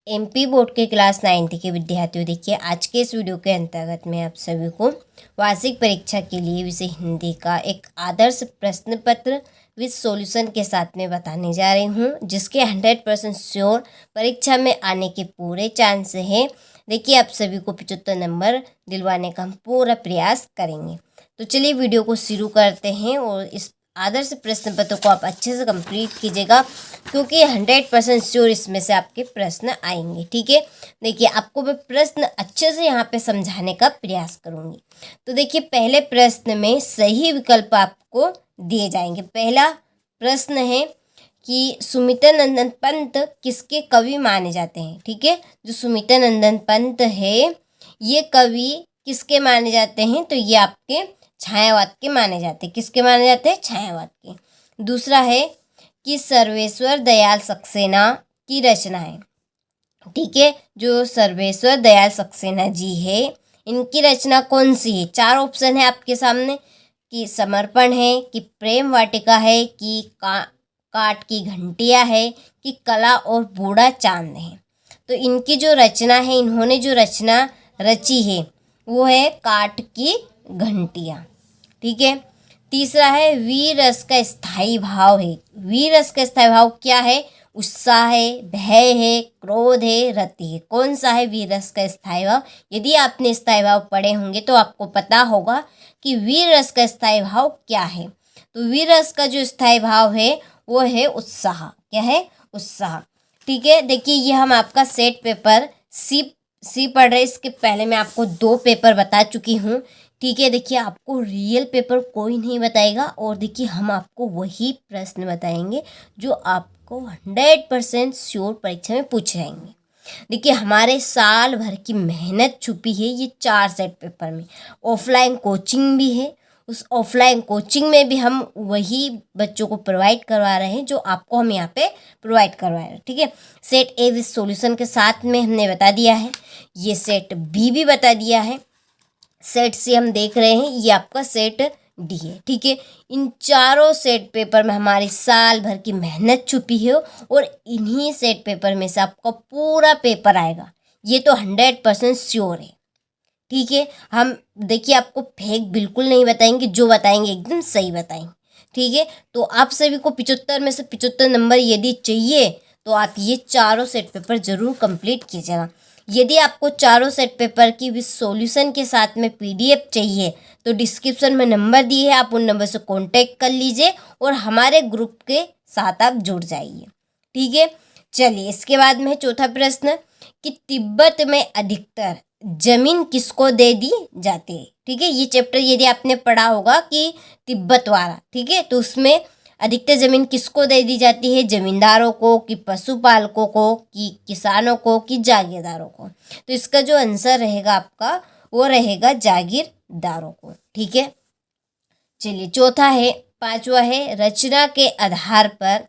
MP board के class 9th के विद्यार्थियों, देखिए आज के इस वीडियो के अंतर्गत मैं आप सभी को वार्षिक परीक्षा के लिए विषय हिंदी का एक आदर्श प्रश्न पत्र विद सॉल्यूशन के साथ में बताने जा रही हूँ, जिसके 100% श्योर परीक्षा में आने के पूरे चांस है। देखिए आप सभी को 75 नंबर दिलवाने का हम पूरा प्रयास करेंगे। तो चलिए वीडियो को शुरू करते हैं और इस आदर्श प्रश्न पत्र को आप अच्छे से कंप्लीट कीजिएगा, क्योंकि 100% श्योर इसमें से आपके प्रश्न आएंगे। ठीक है, देखिए आपको मैं प्रश्न अच्छे से यहाँ पे समझाने का प्रयास करूँगी। तो देखिए पहले प्रश्न में सही विकल्प आपको दिए जाएंगे। पहला प्रश्न है कि सुमित्रानंदन पंत किसके कवि माने जाते हैं। ठीक है, जो सुमित्रानंदन पंत है ये कवि किसके माने जाते हैं, तो ये आपके छायावाद के माने जाते हैं। किसके माने जाते हैं? छायावाद के। दूसरा है कि सर्वेश्वर दयाल सक्सेना की रचना है। ठीक है, जो सर्वेश्वर दयाल सक्सेना जी है इनकी रचना कौन सी है? 4 ऑप्शन है आपके सामने कि समर्पण है, कि प्रेम वाटिका है, कि काट की घंटियाँ है, कि कला और बूढ़ा चांद है। तो इनकी जो रचना है, इन्होंने जो रचना रची है वो है काट की घंटियाँ। ठीक है, तीसरा है वीर रस का स्थायी भाव है। वीर रस का स्थायी भाव क्या है? उत्साह है, भय है, क्रोध है, रति है। कौन सा है वीर रस का स्थायी भाव? यदि आपने स्थायी भाव पढ़े होंगे तो आपको पता होगा कि वीर रस का स्थायी भाव क्या है। तो वीर रस का जो स्थायी भाव है वो है उत्साह। क्या है? उत्साह। ठीक है, देखिए ये हम आपका सेट पेपर सी पढ़ रहे। इसके पहले मैं आपको 2 पेपर बता चुकी हूँ। ठीक है, देखिए आपको रियल पेपर कोई नहीं बताएगा, और देखिए हम आपको वही प्रश्न बताएंगे जो आपको 100% श्योर परीक्षा में पूछे जाएंगे। देखिए हमारे साल भर की मेहनत छुपी है ये 4 सेट पेपर में। ऑफलाइन कोचिंग भी है, उस ऑफलाइन कोचिंग में भी हम वही बच्चों को प्रोवाइड करवा रहे हैं जो आपको हम यहाँ पे प्रोवाइड करवा रहे हैं। ठीक है, सेट ए विद सॉल्यूशन के साथ में हमने बता दिया है, ये सेट बी भी बता दिया है। सेट सी हम देख रहे हैं, ये आपका सेट डी है। ठीक है, इन चारों सेट पेपर में हमारी साल भर की मेहनत छुपी है, और इन्हीं सेट पेपर में से आपका पूरा पेपर आएगा, ये तो 100% श्योर है। ठीक है, हम देखिए आपको फेक बिल्कुल नहीं बताएंगे, जो बताएंगे एकदम सही बताएंगे। ठीक है, तो आप सभी को 75 में से 75 नंबर यदि चाहिए तो आप ये चारों सेट पेपर जरूर कंप्लीट कीजिएगा। यदि आपको चारों सेट पेपर की विद सॉल्यूशन के साथ में PDF चाहिए तो डिस्क्रिप्शन में नंबर दिए है, आप उन नंबर से कांटेक्ट कर लीजिए और हमारे ग्रुप के साथ आप जुड़ जाइए। ठीक है, चलिए इसके बाद में चौथा प्रश्न कि तिब्बत में अधिकतर जमीन किसको दे दी जाती है। ठीक है, ये चैप्टर यदि आपने पढ़ा होगा कि तिब्बत वाला, ठीक है, तो उसमें अधिकतर जमीन किसको दे दी जाती है? जमींदारों को, कि पशुपालकों को, कि किसानों को, कि जागीरदारों को। तो इसका जो आंसर रहेगा आपका वो रहेगा जागीरदारों को। ठीक है, चलिए चौथा है, 5वां है रचना के आधार पर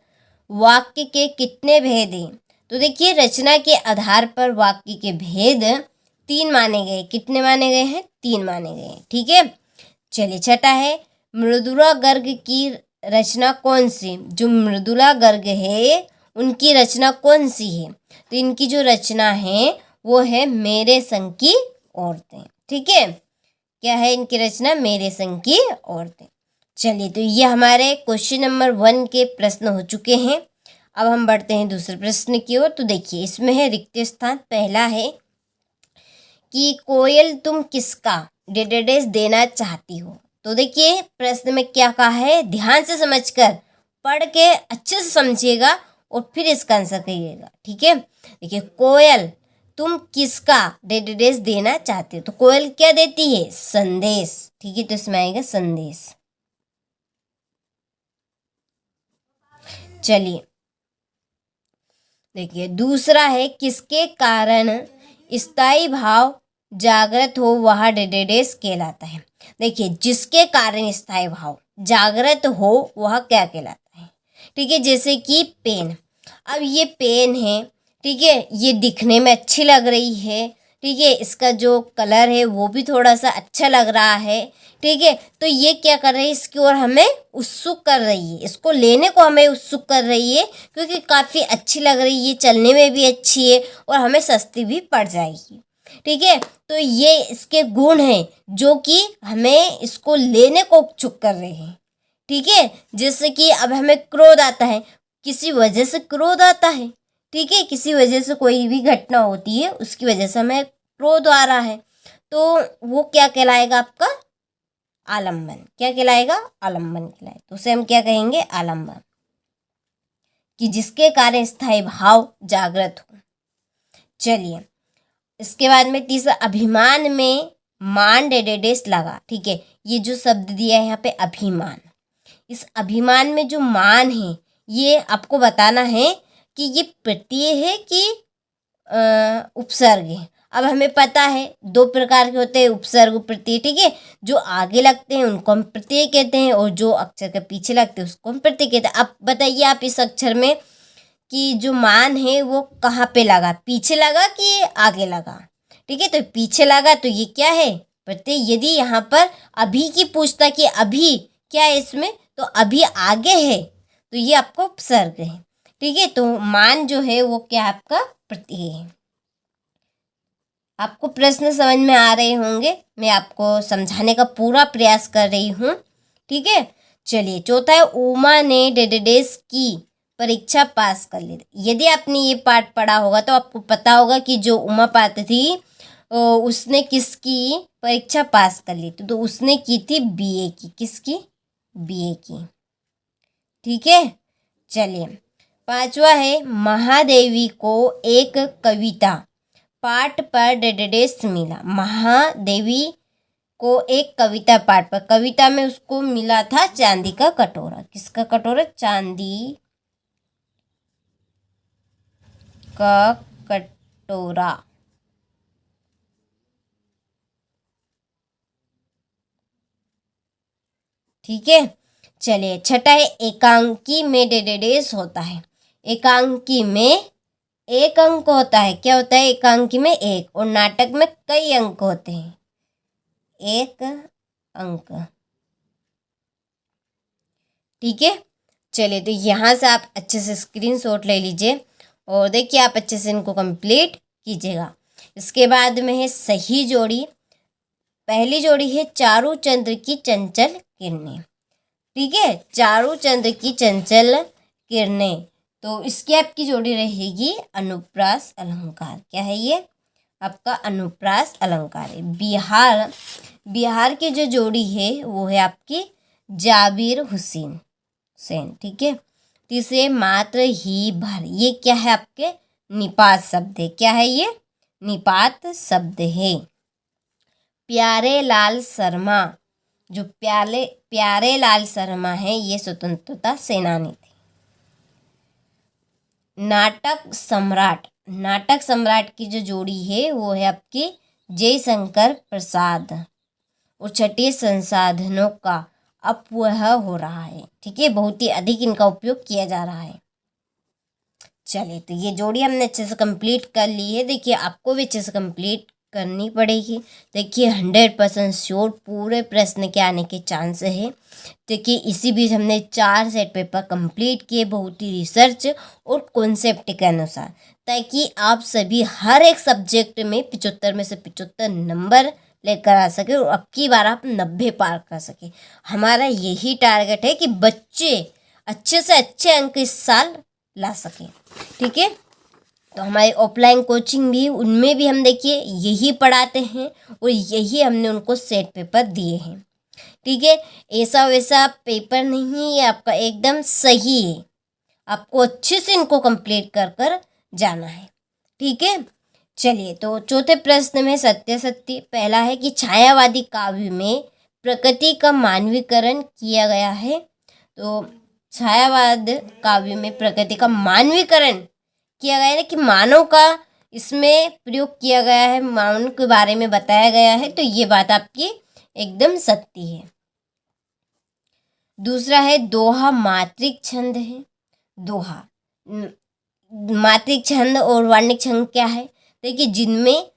वाक्य के कितने भेद हैं। तो देखिए रचना के आधार पर वाक्य के भेद 3 माने गए। कितने माने गए हैं? 3 माने गए हैं। ठीक है, चलिए छठा है मृदुला गर्ग की रचना कौन सी? जो मृदुला गर्ग है उनकी रचना कौन सी है? तो इनकी जो रचना है वो है मेरे संग की औरतें। ठीक है, क्या है इनकी रचना? मेरे संग की औरतें। चलिए तो ये हमारे क्वेश्चन नंबर 1 के प्रश्न हो चुके हैं। अब हम बढ़ते हैं दूसरे प्रश्न की ओर। तो देखिए इसमें है रिक्त स्थान। पहला है कि कोयल तुम किसका डेडेडेस देना चाहती हो। तो देखिए प्रश्न में क्या कहा है, ध्यान से समझकर पढ़ के अच्छे से समझिएगा और फिर इसका आंसर करिएगा। ठीक है, देखिए कोयल तुम किसका डेडेडेस देना चाहते हो। तो कोयल क्या देती है? संदेश। ठीक है, तो इसमें आएगा संदेश। चलिए देखिए दूसरा है किसके कारण स्थायी भाव जागृत हो वह डेडेडेस कहलाता है। देखिए जिसके कारण स्थायी भाव जागृत हो वह क्या कहलाता है। ठीक है, जैसे कि पेन। अब ये पेन है, ठीक है, ये दिखने में अच्छी लग रही है, ठीक है, इसका जो कलर है वो भी थोड़ा सा अच्छा लग रहा है। ठीक है, तो ये क्या कर रही है, इसकी ओर हमें उत्सुक कर रही है, इसको लेने को हमें उत्सुक कर रही है, क्योंकि काफ़ी अच्छी लग रही है, चलने में भी अच्छी है और हमें सस्ती भी पड़ जाएगी। ठीक है, तो ये इसके गुण हैं जो कि हमें इसको लेने को उत्सुक कर रहे हैं। ठीक है, जैसे कि अब हमें क्रोध आता है, किसी वजह से क्रोध आता है। ठीक है, किसी वजह से कोई भी घटना होती है, उसकी वजह से हमें क्रोध आ रहा है, तो वो क्या कहलाएगा, आपका आलम्बन। क्या कहलाएगा, आलम्बन कहलाएगा। तो उसे हम क्या कहेंगे, आलम्बन, कि जिसके कारण स्थायी भाव जागृत हो। चलिए, इसके बाद में तीसरा, अभिमान में मान डेडेडेस लगा। ठीक है, ये जो शब्द दिया है यहाँ पे अभिमान, इस अभिमान में जो मान है ये आपको बताना है कि ये प्रत्यय है कि उपसर्ग है। अब हमें पता है दो प्रकार के होते हैं, उपसर्ग प्रत्यय। ठीक है, जो आगे लगते हैं उनको हम प्रत्यय कहते हैं और जो अक्षर के पीछे लगते हैं उसको हम प्रत्यय कहते हैं। अब बताइए आप इस अक्षर में कि जो मान है वो कहाँ पे लगा, पीछे लगा कि आगे लगा। ठीक है, तो पीछे लगा तो ये क्या है, प्रत्यय। यदि यहाँ पर अभी की पूछता कि अभी क्या है इसमें, तो अभी आगे है तो ये आपको उपसर्ग है। ठीक है, तो मान जो है वो क्या आपका प्रत्यय है। आपको प्रश्न समझ में आ रहे होंगे, मैं आपको समझाने का पूरा प्रयास कर रही हूँ। ठीक है, चलिए चौथा है, उमा ने डेडेडेस की परीक्षा पास कर ली। यदि आपने ये पाठ पढ़ा होगा तो आपको पता होगा कि जो उमा पात्र थी उसने किसकी परीक्षा पास कर ली थी, तो उसने की थी बीए की। किसकी, बीए की। ठीक है, चलिए पांचवा है, महादेवी को एक कविता पाठ पर डेडेडेस मिला। महादेवी को एक कविता पाठ पर, कविता में उसको मिला था चांदी का कटोरा। किसका कटोरा, चांदी का कटोरा। ठीक है, चलिए छठा है, एकांकी में डेडेडेस होता है। एकांकी में एक अंक होता है। क्या होता है, एकांकी में एक, और नाटक में कई अंक होते हैं, एक अंक। ठीक है, चलिए तो यहाँ से आप अच्छे से स्क्रीनशॉट ले लीजिए और देखिए आप अच्छे से इनको कंप्लीट कीजिएगा। इसके बाद में है सही जोड़ी। पहली जोड़ी है चारू चंद्र की चंचल किरणें। ठीक है, चारू चंद्र की चंचल किरणें, तो इसकी आपकी जोड़ी रहेगी अनुप्रास अलंकार। क्या है ये, आपका अनुप्रास अलंकार है। बिहार की जो जोड़ी है वो है आपकी जाबिर हुसैन। ठीक है, तीसरे मात्र ही भर, ये क्या है, आपके निपात शब्द है। क्या है ये, निपात शब्द है। प्यारे लाल शर्मा, जो प्यारे लाल शर्मा है ये स्वतंत्रता सेनानी थे। नाटक सम्राट की जो जोड़ी है वो है आपकी जयशंकर प्रसाद, और छठे संसाधनों का अपव्यय हो रहा है। ठीक है, बहुत ही अधिक इनका उपयोग किया जा रहा है। चलिए, तो ये जोड़ी हमने अच्छे से कंप्लीट कर ली है। देखिए आपको भी अच्छे से कंप्लीट करनी पड़ेगी। देखिए 100% श्योर पूरे प्रश्न के आने के चांस है। देखिए इसी बीच हमने 4 सेट पेपर कंप्लीट किए, बहुत ही रिसर्च और कॉन्सेप्ट के अनुसार, ताकि आप सभी हर एक सब्जेक्ट में 75 में से 75 नंबर लेकर आ सके और अब की बार आप 90 पार कर सके। हमारा यही टारगेट है कि बच्चे अच्छे से अच्छे अंक इस साल ला सके। ठीक है, तो हमारे ऑफलाइन कोचिंग भी, उनमें भी हम देखिए यही पढ़ाते हैं और यही हमने उनको सेट पेपर दिए हैं। ठीक है, ऐसा वैसा पेपर नहीं है, आपका एकदम सही है। आपको अच्छे से इनको कंप्लीट कर कर जाना है। ठीक है, चलिए तो चौथे प्रश्न में सत्य पहला है कि छायावादी काव्य में प्रकृति का मानवीकरण किया गया है। तो छायावाद काव्य में प्रकृति का मानवीकरण किया गया है कि मानव का इसमें प्रयोग किया गया है, मानव के बारे में बताया गया है, तो ये बात आपकी एकदम सत्य है। दूसरा है दोहा मात्रिक छंद है। दोहा मात्रिक छंद और वर्णिक छंद क्या है, देखिए जिनमें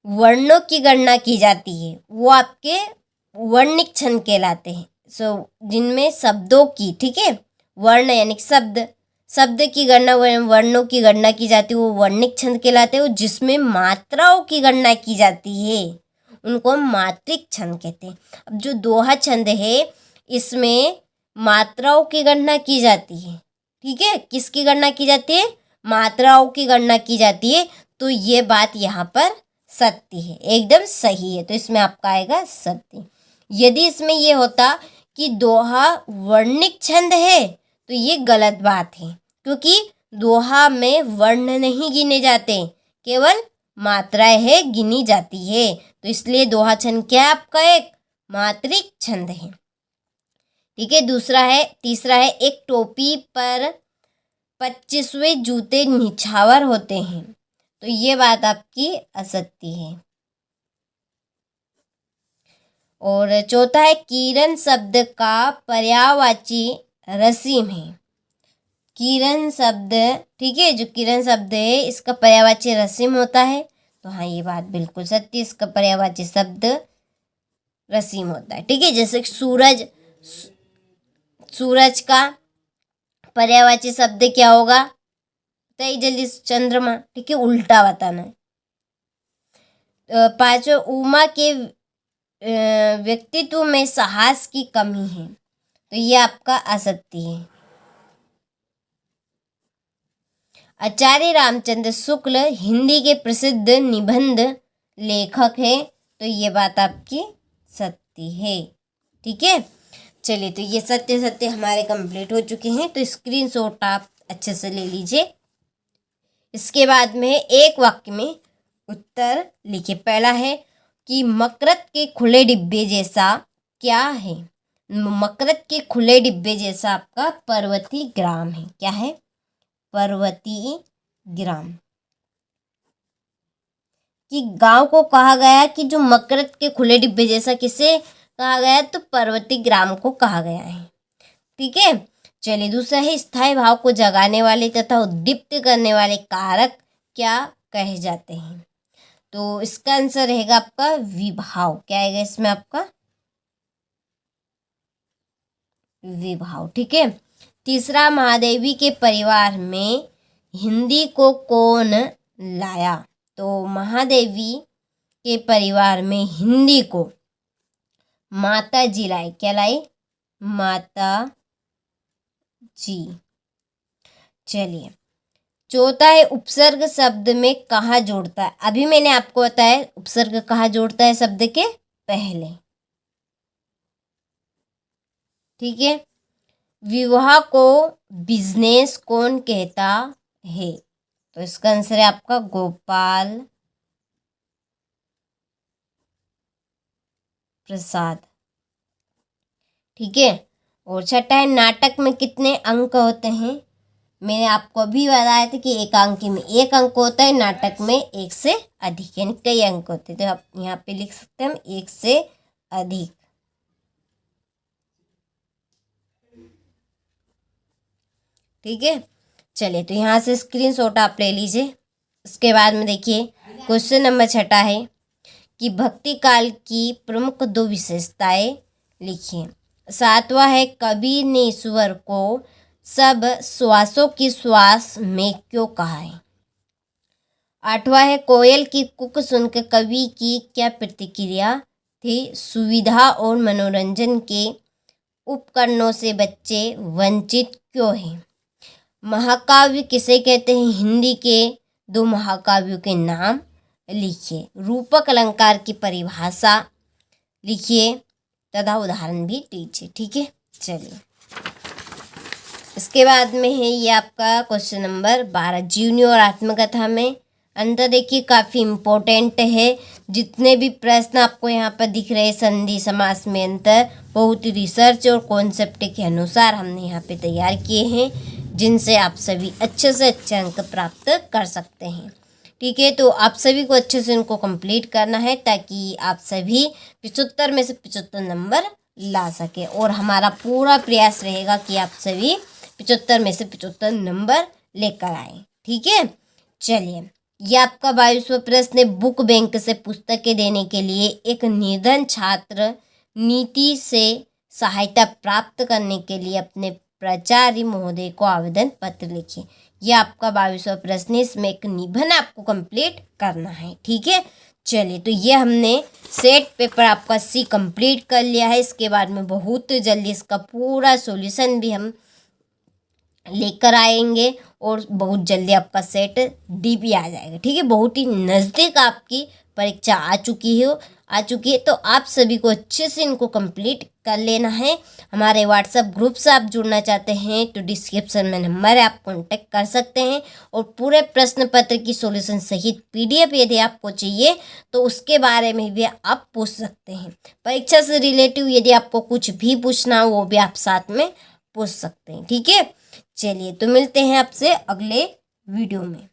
वर्णों की गणना की जाती है वो आपके वर्णिक छंद कहलाते हैं। जिनमें शब्दों की, ठीक है, वर्ण यानी शब्द की गणना, वर्णों की गणना की जाती है वो वर्णिक छंद कहलाते हैं। जिसमें मात्राओं की गणना की जाती है उनको हम मात्रिक छंद कहते हैं। अब जो दोहा छंद है इसमें मात्राओं की गणना की जाती है, ठीक है। किसकी गणना की जाती है? मात्राओं की गणना की जाती है। तो ये बात यहाँ पर सत्य है, एकदम सही है। तो इसमें आपका आएगा सत्य। यदि इसमें ये होता कि दोहा वर्णिक छंद है तो ये गलत बात है, क्योंकि दोहा में वर्ण नहीं गिने जाते, केवल मात्राएं है गिनी जाती है। तो इसलिए दोहा छंद क्या है आपका? एक मात्रिक छंद है, ठीक है। तीसरा है एक टोपी पर 25वें जूते निछावर होते हैं। तो ये बात आपकी असत्य है। और चौथा है किरण शब्द का पर्यायवाची रसीम है। किरण शब्द, ठीक है, जो किरण शब्द है इसका पर्यायवाची रसीम होता है। तो हाँ, ये बात बिल्कुल सत्य, इसका पर्यायवाची शब्द रसीम होता है, ठीक है। जैसे सूरज का पर्यायवाची शब्द क्या होगा? बताइए जल्दी। चंद्रमा, ठीक है, उल्टा बताना है। पांचवा, उमा के व्यक्तित्व में साहस की कमी है। तो ये आपका असत्य है। आचार्य रामचंद्र शुक्ल हिंदी के प्रसिद्ध निबंध लेखक है। तो ये बात आपकी सत्य है, ठीक है। चलिए, तो ये सत्य हमारे कंप्लीट हो चुके हैं। तो स्क्रीनशॉट आप अच्छे से ले लीजिए। इसके बाद में एक वाक्य में उत्तर लिखिए। पहला है कि मकरत के खुले डिब्बे जैसा क्या है? मकरत के खुले डिब्बे जैसा आपका पर्वती ग्राम है। क्या है? पर्वती ग्राम। कि गांव को कहा गया कि जो मकरत के खुले डिब्बे जैसा, किसे कहा गया? तो पर्वती ग्राम को कहा गया है, ठीक है। चलिए, दूसरा है स्थायी भाव को जगाने वाले तथा उद्दीप्त करने वाले कारक क्या कहे जाते हैं? तो इसका आंसर रहेगा आपका विभाव। क्या आएगा इसमें? आपका विभाव, ठीक है। तीसरा, महादेवी के परिवार में हिंदी को कौन लाया? तो महादेवी के परिवार में हिंदी को माता जी लाई। क्या लाई? माता जी। चलिए, चौथा है उपसर्ग शब्द में कहाँ जोड़ता है? अभी मैंने आपको बताया उपसर्ग कहाँ जोड़ता है? शब्द के पहले, ठीक है। विवाह को बिजनेस कौन कहता है? तो इसका आंसर है आपका गोपाल प्रसाद, ठीक है। और छठा है नाटक में कितने अंक होते हैं? मैंने आपको अभी बताया था कि एक अंक में एक अंक होता है, नाटक में एक से अधिक यानी कई अंक होते हैं। तो आप यहाँ पे लिख सकते हैं हम एक से अधिक, ठीक है। चलिए, तो यहाँ से स्क्रीनशॉट आप ले लीजिए। इसके बाद में देखिए क्वेश्चन नंबर छठा है कि भक्ति काल की प्रमुख 2 विशेषताएं लिखिए। सातवां है कबीर ने ईश्वर को सब श्वासों की श्वास में क्यों कहा है? आठवां है कोयल की कुक सुनकर कवि की क्या प्रतिक्रिया थी? सुविधा और मनोरंजन के उपकरणों से बच्चे वंचित क्यों हैं? महाकाव्य किसे कहते हैं? हिंदी के 2 महाकाव्यों के नाम लिखिए। रूपक अलंकार की परिभाषा लिखिए तथा उदाहरण भी दीजिए, ठीक है। चलिए, इसके बाद में है ये आपका क्वेश्चन नंबर 12 जीवनी और आत्मकथा में अंतर। देखिए काफ़ी इम्पोर्टेंट है। जितने भी प्रश्न आपको यहाँ पर दिख रहे हैं संधि समास में अंतर, बहुत रिसर्च और कॉन्सेप्ट के अनुसार हमने यहाँ पे तैयार किए हैं, जिनसे आप सभी अच्छे से अच्छे अंक प्राप्त कर सकते हैं, ठीक है। तो आप सभी को अच्छे से इनको कंप्लीट करना है ताकि आप सभी 75 में से 75 नंबर ला सके। और हमारा पूरा प्रयास रहेगा कि आप सभी 75 में से 75 नंबर लेकर आए, ठीक है। चलिए, यह आपका 22वां प्रश्न है। बुक बैंक से पुस्तकें देने के लिए एक निर्धन छात्र नीति से सहायता प्राप्त करने के लिए अपने प्राचार्य महोदय को आवेदन पत्र लिखिए। यह आपका 22वां प्रश्न है। इसमें एक निबंध आपको कंप्लीट करना है। ठीक है, चलिए तो ये हमने सेट पेपर आपका सी कंप्लीट कर लिया है। इसके बाद में बहुत जल्दी इसका पूरा सॉल्यूशन भी हम लेकर आएंगे और बहुत जल्दी आपका सेट डी भी आ जाएगा। ठीक है, बहुत ही नज़दीक आपकी परीक्षा आ चुकी है तो आप सभी को अच्छे से इनको कंप्लीट कर लेना है। हमारे व्हाट्सएप ग्रुप से आप जुड़ना चाहते हैं तो डिस्क्रिप्शन में नंबर है, आप कांटेक्ट कर सकते हैं। और पूरे प्रश्न पत्र की सॉल्यूशन सहित PDF यदि आपको चाहिए तो उसके बारे में भी आप पूछ सकते हैं। परीक्षा से रिलेटिव यदि आपको कुछ भी पूछना हो वो भी आप साथ में पूछ सकते हैं। ठीक है, चलिए तो मिलते हैं आपसे अगले वीडियो में।